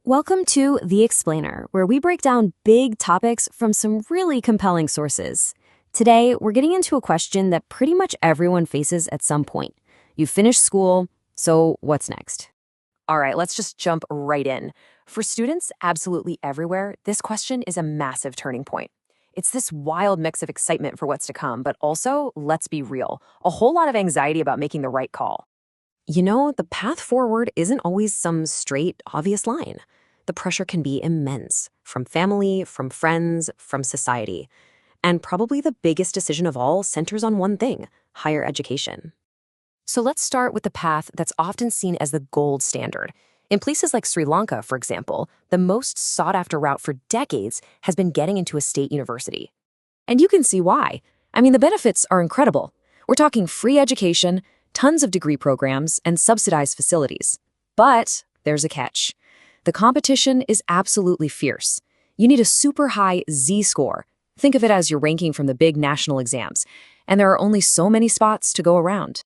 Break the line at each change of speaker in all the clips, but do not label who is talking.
Welcome to The Explainer, where we break down big topics from some really compelling sources. Today, we're getting into a question that pretty much everyone faces at some point. You finished school, so what's next?
All right, let's just jump right in. For students absolutely everywhere, this question is a massive turning point. It's this wild mix of excitement for what's to come, but also, let's be real, a whole lot of anxiety about making the right call.
The path forward isn't always some straight, obvious line. The pressure can be immense, from family, from friends, from society. And probably the biggest decision of all centers on one thing: higher education.
So let's start with the path that's often seen as the gold standard. In places like Sri Lanka, for example, the most sought-after route for decades has been getting into a state university.
And you can see why. The benefits are incredible. We're talking free education, tons of degree programs, and subsidized facilities. But there's a catch. The competition is absolutely fierce. You need a super high Z-score. Think of it as your ranking from the big national exams. And there are only so many spots to go around.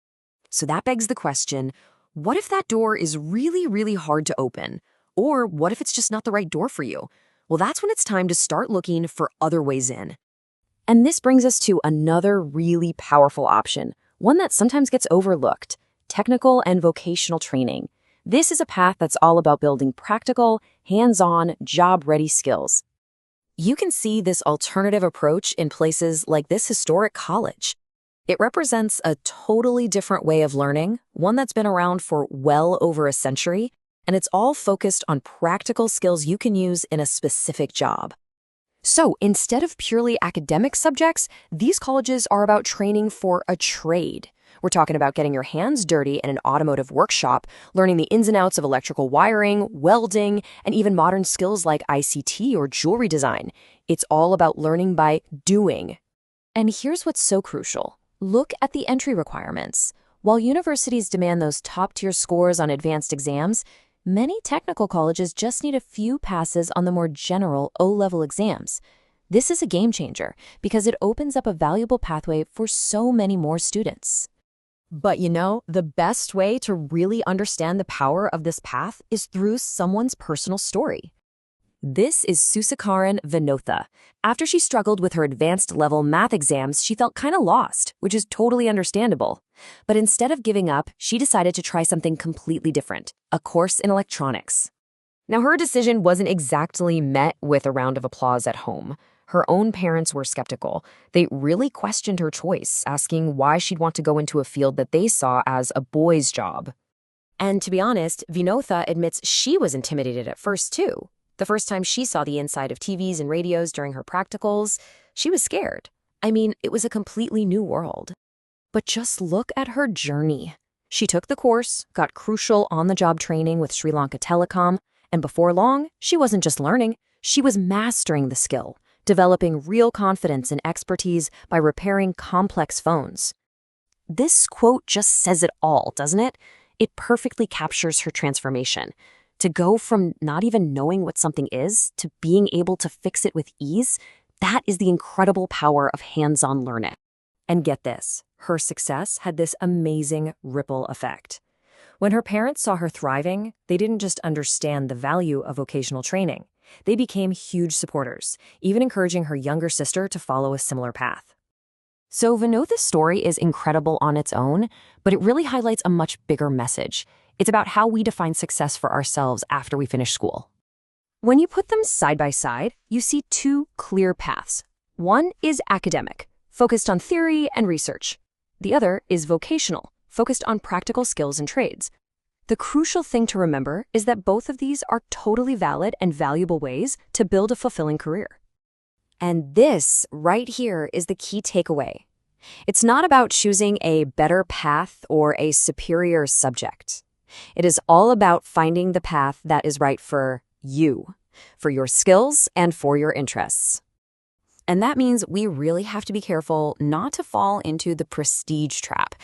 So that begs the question, what if that door is really, really hard to open? Or what if it's just not the right door for you? Well, that's when it's time to start looking for other ways in.
And this brings us to another really powerful option, one that sometimes gets overlooked: technical and vocational training. This is a path that's all about building practical, hands-on, job-ready skills. You can see this alternative approach in places like this historic college. It represents a totally different way of learning, one that's been around for well over a century, and it's all focused on practical skills you can use in a specific job.
So instead of purely academic subjects, these colleges are about training for a trade. We're talking about getting your hands dirty in an automotive workshop, learning the ins and outs of electrical wiring, welding, and even modern skills like ICT or jewelry design. It's all about learning by doing. And here's what's so crucial. Look at the entry requirements. While universities demand those top-tier scores on advanced exams, many technical colleges just need a few passes on the more general O-level exams. This is a game changer because it opens up a valuable pathway for so many more students.
But the best way to really understand the power of this path is through someone's personal story. This is Susakaran Vinotha. After she struggled with her advanced level math exams, she felt kind of lost, which is totally understandable. But instead of giving up, she decided to try something completely different: a course in electronics. Now, her decision wasn't exactly met with a round of applause at home. Her own parents were skeptical. They really questioned her choice, asking why she'd want to go into a field that they saw as a boy's job. And to be honest, Vinotha admits she was intimidated at first, too. The first time she saw the inside of TVs and radios during her practicals, she was scared. It was a completely new world. But just look at her journey. She took the course, got crucial on-the-job training with Sri Lanka Telecom, and before long, she wasn't just learning, she was mastering the skill, developing real confidence and expertise by repairing complex phones. This quote just says it all, doesn't it? It perfectly captures her transformation. To go from not even knowing what something is to being able to fix it with ease, that is the incredible power of hands-on learning. And get this, her success had this amazing ripple effect. When her parents saw her thriving, they didn't just understand the value of vocational training. They became huge supporters, even encouraging her younger sister to follow a similar path. So Vinotha's story is incredible on its own, but it really highlights a much bigger message. It's about how we define success for ourselves after we finish school. When you put them side by side, you see two clear paths. One is academic, focused on theory and research. The other is vocational, focused on practical skills and trades. The crucial thing to remember is that both of these are totally valid and valuable ways to build a fulfilling career. And this right here is the key takeaway. It's not about choosing a better path or a superior subject. It is all about finding the path that is right for you, for your skills, and for your interests. And that means we really have to be careful not to fall into the prestige trap.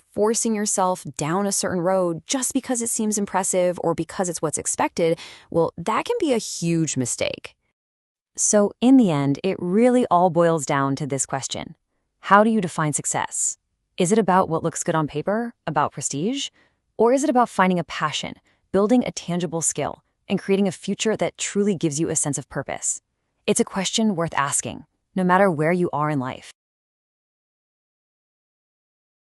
Forcing yourself down a certain road just because it seems impressive or because it's what's expected, well, that can be a huge mistake. So in the end, it really all boils down to this question. How do you define success? Is it about what looks good on paper, about prestige? Or is it about finding a passion, building a tangible skill, and creating a future that truly gives you a sense of purpose? It's a question worth asking, no matter where you are in life.